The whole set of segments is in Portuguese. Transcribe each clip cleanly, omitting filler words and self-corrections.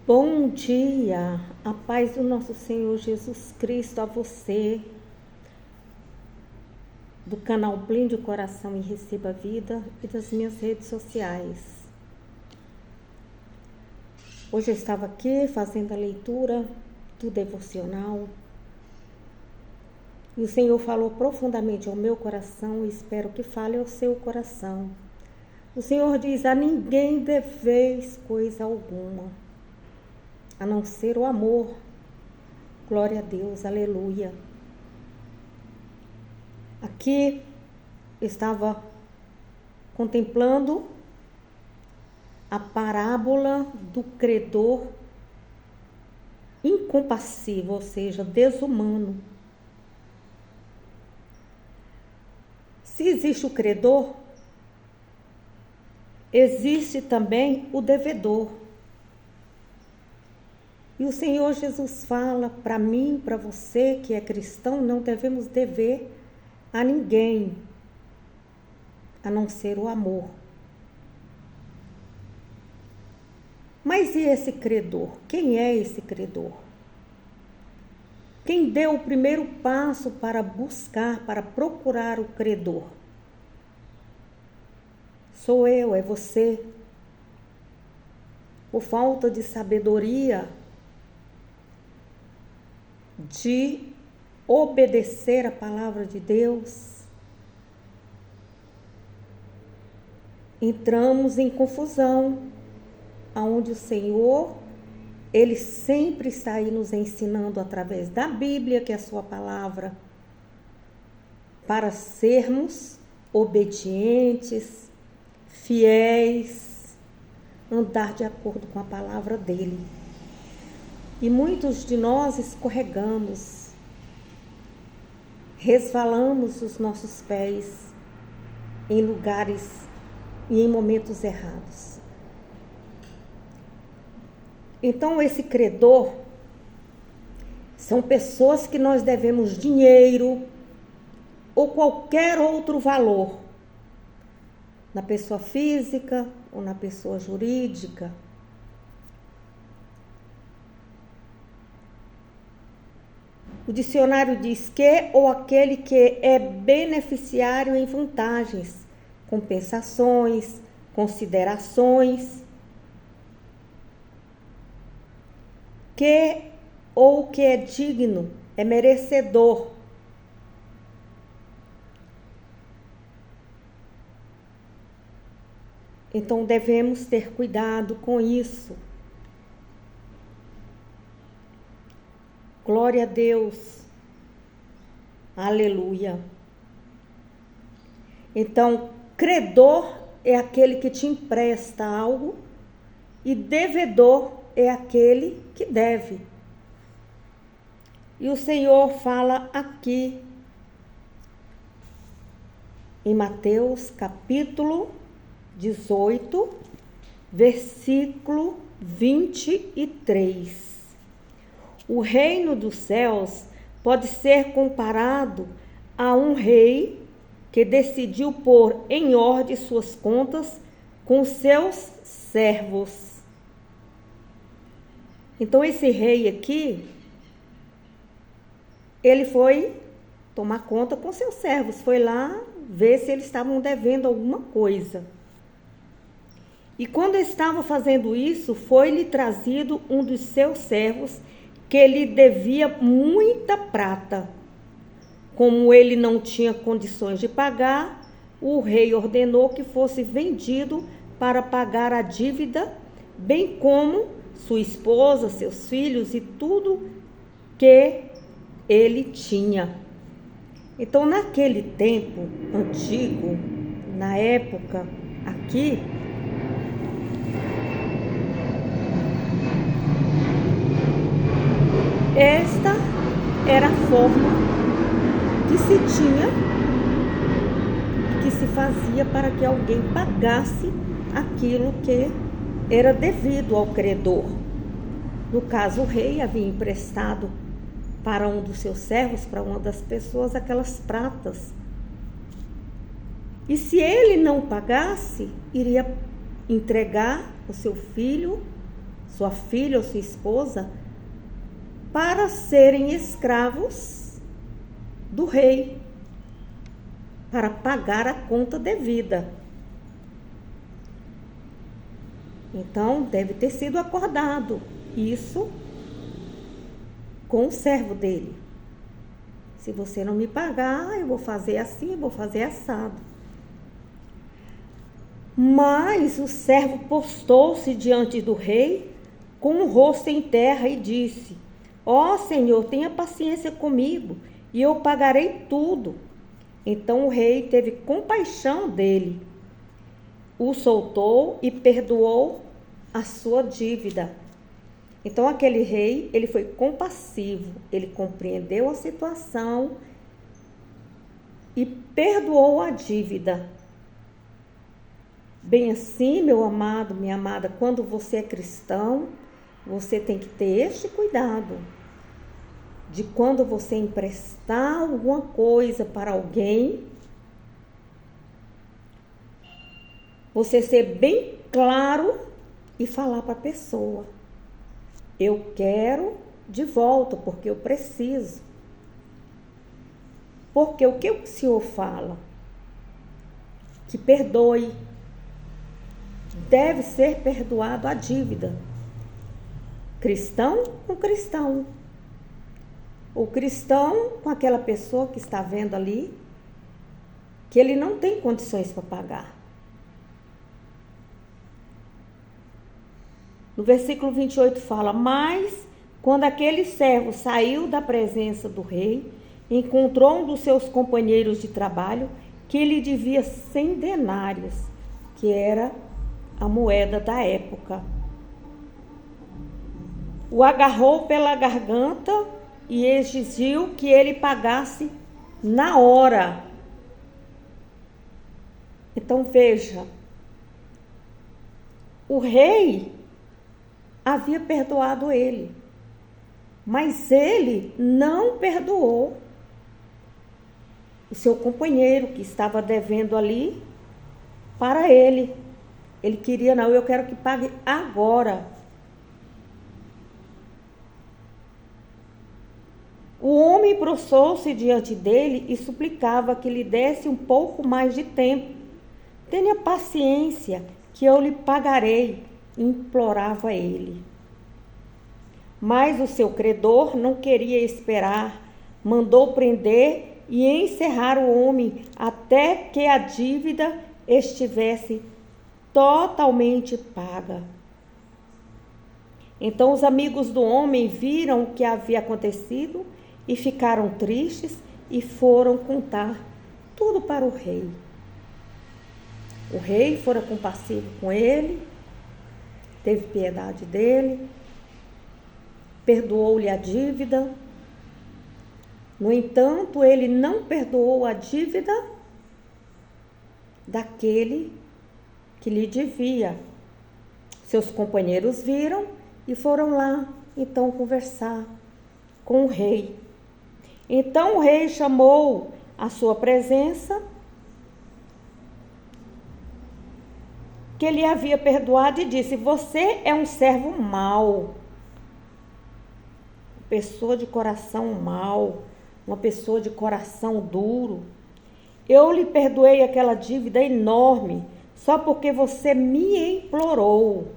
Bom dia, a paz do nosso Senhor Jesus Cristo a você, do canal Blinde o Coração e Receba a Vida e das minhas redes sociais. Hoje eu estava aqui fazendo a leitura do devocional e o Senhor falou profundamente ao meu coração e espero que fale ao seu coração. O Senhor diz: a ninguém deveis coisa alguma, a não ser o amor. Glória a Deus, aleluia. Aqui eu estava contemplando a parábola do credor incompassível, ou seja, desumano. Se existe o credor, existe também o devedor. E o Senhor Jesus fala para mim, para você que é cristão, não devemos dever a ninguém, a não ser o amor. Mas e esse credor? Quem é esse credor? Quem deu o primeiro passo para buscar, para procurar o credor? Sou eu, é você. Por falta de sabedoria, de obedecer a palavra de Deus, entramos em confusão, aonde o Senhor, Ele sempre está aí nos ensinando através da Bíblia, que é a sua palavra, para sermos obedientes, fiéis, andar de acordo com a palavra dEle. E muitos de nós escorregamos, resvalamos os nossos pés em lugares e em momentos errados. Então, esse credor são pessoas que nós devemos dinheiro ou qualquer outro valor, na pessoa física ou na pessoa jurídica. O dicionário diz que ou aquele que é beneficiário em vantagens, compensações, considerações, que ou que é digno, é merecedor. Então devemos ter cuidado com isso. Glória a Deus, aleluia. Então, credor é aquele que te empresta algo e devedor é aquele que deve. E o Senhor fala aqui em Mateus capítulo 18, versículo 23. O reino dos céus pode ser comparado a um rei que decidiu pôr em ordem suas contas com seus servos. Então, esse rei aqui, ele foi tomar conta com seus servos, foi lá ver se eles estavam devendo alguma coisa. E quando estava fazendo isso, foi-lhe trazido um dos seus servos que lhe devia muita prata. Como ele não tinha condições de pagar, o rei ordenou que fosse vendido para pagar a dívida, bem como sua esposa, seus filhos e tudo que ele tinha. Então, naquele tempo antigo, na época aqui, esta era a forma que se tinha, que se fazia para que alguém pagasse aquilo que era devido ao credor. No caso, o rei havia emprestado para um dos seus servos, para uma das pessoas, aquelas pratas. E se ele não pagasse, iria entregar o seu filho, sua filha ou sua esposa, para serem escravos do rei, para pagar a conta devida. Então, deve ter sido acordado isso com o servo dele. Se você não me pagar, eu vou fazer assim, eu vou fazer assado. Mas o servo postou-se diante do rei com o rosto em terra e disse: ó Senhor, tenha paciência comigo e eu pagarei tudo. Então o rei teve compaixão dele, o soltou e perdoou a sua dívida. Então aquele rei, ele foi compassivo, ele compreendeu a situação e perdoou a dívida. Bem assim, meu amado, minha amada, quando você é cristão, você tem que ter este cuidado de quando você emprestar alguma coisa para alguém, você ser bem claro e falar para a pessoa: eu quero de volta porque eu preciso. Porque o que o Senhor fala? Que perdoe. Deve ser perdoado a dívida. Cristão com cristão. O cristão com aquela pessoa que está vendo ali, que ele não tem condições para pagar. No versículo 28 fala: mas quando aquele servo saiu da presença do rei, encontrou um dos seus companheiros de trabalho que lhe devia 100 denários, que era a moeda da época. O agarrou pela garganta e exigiu que ele pagasse na hora. Então veja, o rei havia perdoado ele, mas ele não perdoou o seu companheiro que estava devendo ali para ele. Ele queria: não, eu quero que pague agora. O homem prostrou-se diante dele e suplicava que lhe desse um pouco mais de tempo. Tenha paciência, que eu lhe pagarei, implorava ele. Mas o seu credor não queria esperar, mandou prender e encerrar o homem até que a dívida estivesse totalmente paga. Então os amigos do homem viram o que havia acontecido e ficaram tristes e foram contar tudo para o rei. O rei fora compassivo com ele, teve piedade dele, perdoou-lhe a dívida. No entanto, ele não perdoou a dívida daquele que lhe devia. Seus companheiros viram e foram lá, então, conversar com o rei. Então o rei chamou à sua presença que ele havia perdoado e disse: você é um servo mau, pessoa de coração mau, uma pessoa de coração duro. Eu lhe perdoei aquela dívida enorme só porque você me implorou.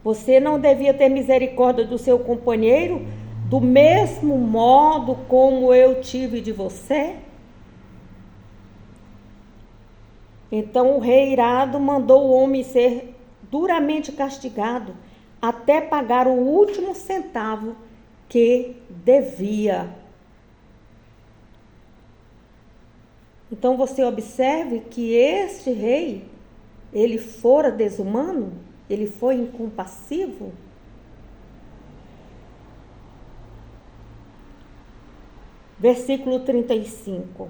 Você não devia ter misericórdia do seu companheiro do mesmo modo como eu tive de você? Então o rei irado mandou o homem ser duramente castigado até pagar o último centavo que devia. Então você observe que este rei, ele fora desumano, ele foi incompassivo. Versículo 35.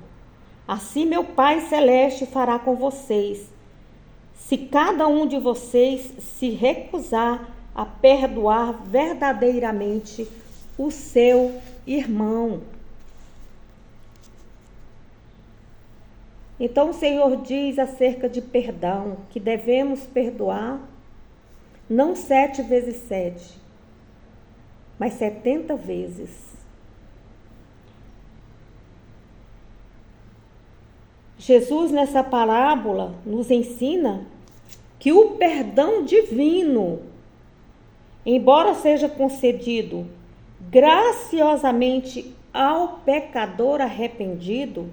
Assim meu Pai Celeste fará com vocês, se cada um de vocês se recusar a perdoar verdadeiramente o seu irmão. Então o Senhor diz acerca de perdão, que devemos perdoar não 7 vezes 7, mas 70 vezes. Jesus, nessa parábola, nos ensina que o perdão divino, embora seja concedido graciosamente ao pecador arrependido,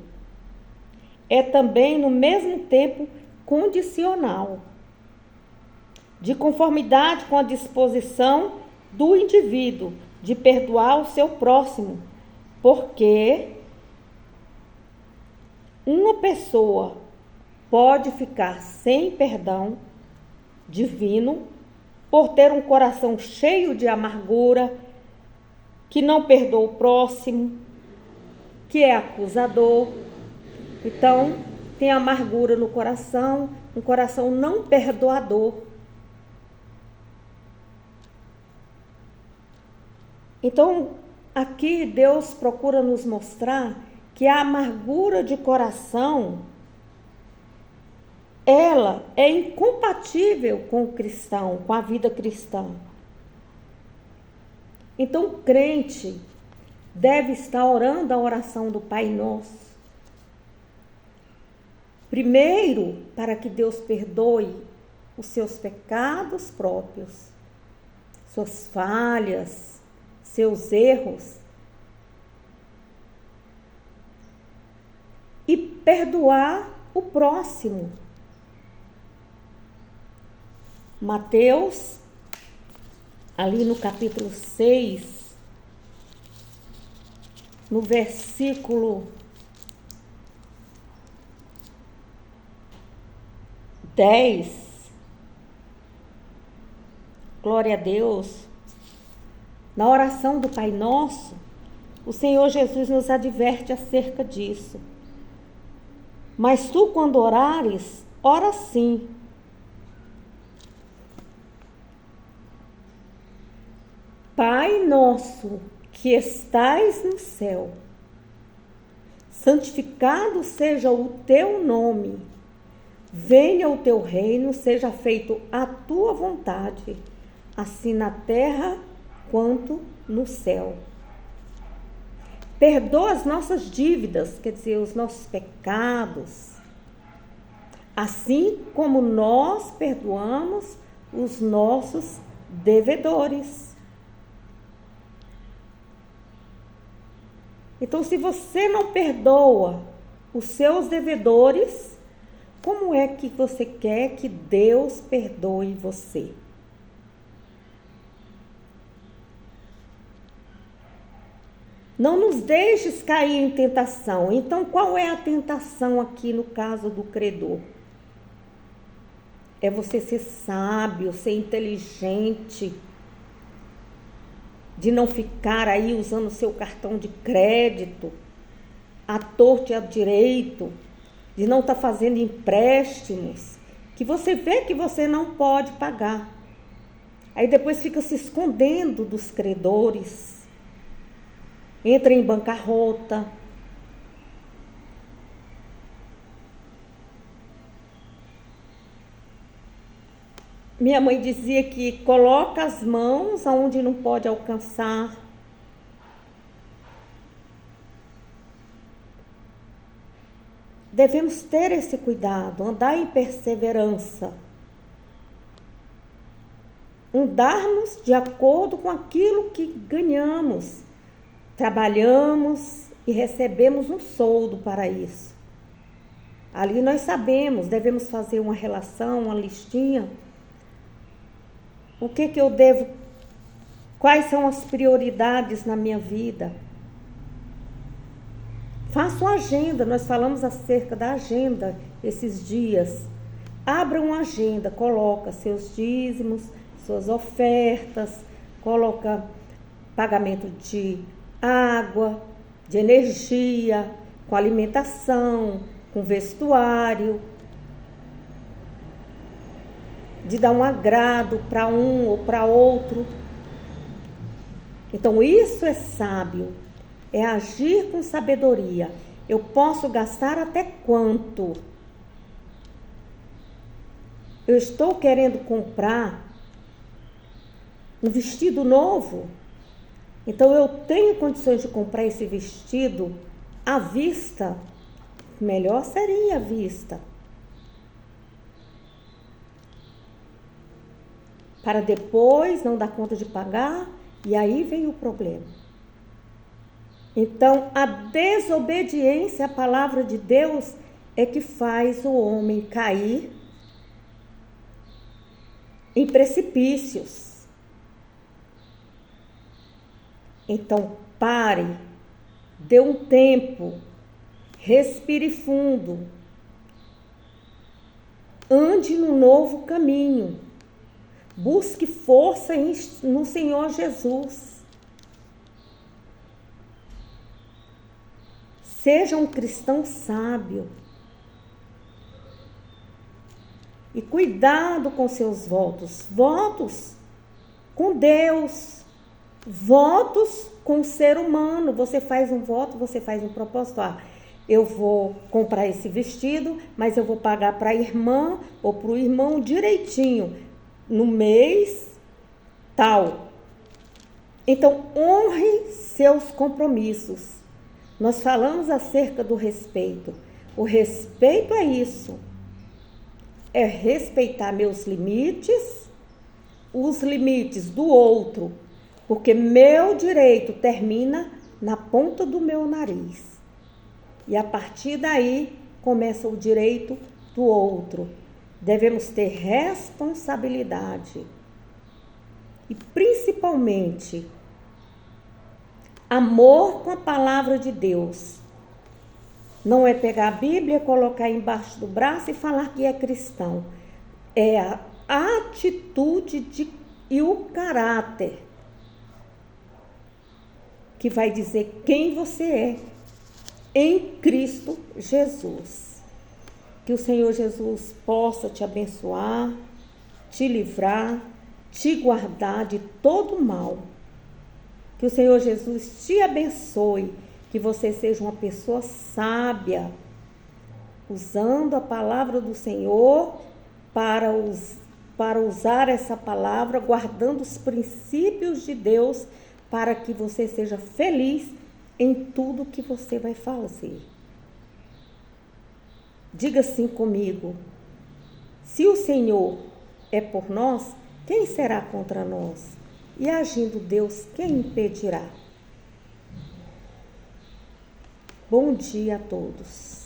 é também, no mesmo tempo, condicional, de conformidade com a disposição do indivíduo de perdoar o seu próximo, porque uma pessoa pode ficar sem perdão divino por ter um coração cheio de amargura, que não perdoa o próximo, que é acusador. Então, tem amargura no coração, um coração não perdoador. Então, aqui Deus procura nos mostrar que a amargura de coração, ela é incompatível com o cristão, com a vida cristã. Então, o crente deve estar orando a oração do Pai Nosso. Primeiro, para que Deus perdoe os seus pecados próprios, suas falhas, seus erros, e perdoar o próximo. Mateus, ali no capítulo 6, no versículo 10, glória a Deus, na oração do Pai Nosso, o Senhor Jesus nos adverte acerca disso. Mas tu, quando orares, ora assim: Pai nosso que estais no céu, santificado seja o teu nome, venha o teu reino, seja feito a tua vontade, assim na terra quanto no céu. Perdoa as nossas dívidas, quer dizer, os nossos pecados, assim como nós perdoamos os nossos devedores. Então, se você não perdoa os seus devedores, como é que você quer que Deus perdoe você? Não nos deixes cair em tentação. Então, qual é a tentação aqui no caso do credor? É você ser sábio, ser inteligente, de não ficar aí usando o seu cartão de crédito à torto e à direito, de não estar fazendo empréstimos, que você vê que você não pode pagar. Aí depois fica se escondendo dos credores, entra em bancarrota. Minha mãe dizia que coloca as mãos aonde não pode alcançar. Devemos ter esse cuidado, andar em perseverança. Andarmos de acordo com aquilo que ganhamos. Trabalhamos e recebemos um soldo para isso. Ali nós sabemos, devemos fazer uma relação, uma listinha. O que eu devo, quais são as prioridades na minha vida? Faça uma agenda, nós falamos acerca da agenda esses dias. Abra uma agenda, coloca seus dízimos, suas ofertas, coloca pagamento de água, de energia, com alimentação, com vestuário, de dar um agrado para um ou para outro. Então, isso é sábio, é agir com sabedoria. Eu posso gastar até quanto? Eu estou querendo comprar um vestido novo. Então eu tenho condições de comprar esse vestido à vista, melhor seria à vista. Para depois não dar conta de pagar, e aí vem o problema. Então, a desobediência à palavra de Deus é que faz o homem cair em precipícios. Então, pare, dê um tempo, respire fundo, ande no novo caminho. Busque força no Senhor Jesus. Seja um cristão sábio. E cuidado com seus votos. Votos com Deus. Votos com o ser humano. Você faz um voto, você faz um propósito. Eu vou comprar esse vestido, mas eu vou pagar para a irmã ou para o irmão direitinho. No mês tal. Então, honre seus compromissos. Nós falamos acerca do respeito. O respeito é isso. É respeitar meus limites, os limites do outro, porque meu direito termina na ponta do meu nariz. E a partir daí começa o direito do outro. Devemos ter responsabilidade e principalmente amor com a palavra de Deus. Não é pegar a Bíblia, colocar embaixo do braço e falar que é cristão. É a atitude e o caráter que vai dizer quem você é em Cristo Jesus. Que o Senhor Jesus possa te abençoar, te livrar, te guardar de todo mal. Que o Senhor Jesus te abençoe, que você seja uma pessoa sábia, usando a palavra do Senhor para usar essa palavra, guardando os princípios de Deus, para que você seja feliz em tudo que você vai fazer. Diga assim comigo: se o Senhor é por nós, quem será contra nós? E agindo Deus, quem impedirá? Bom dia a todos.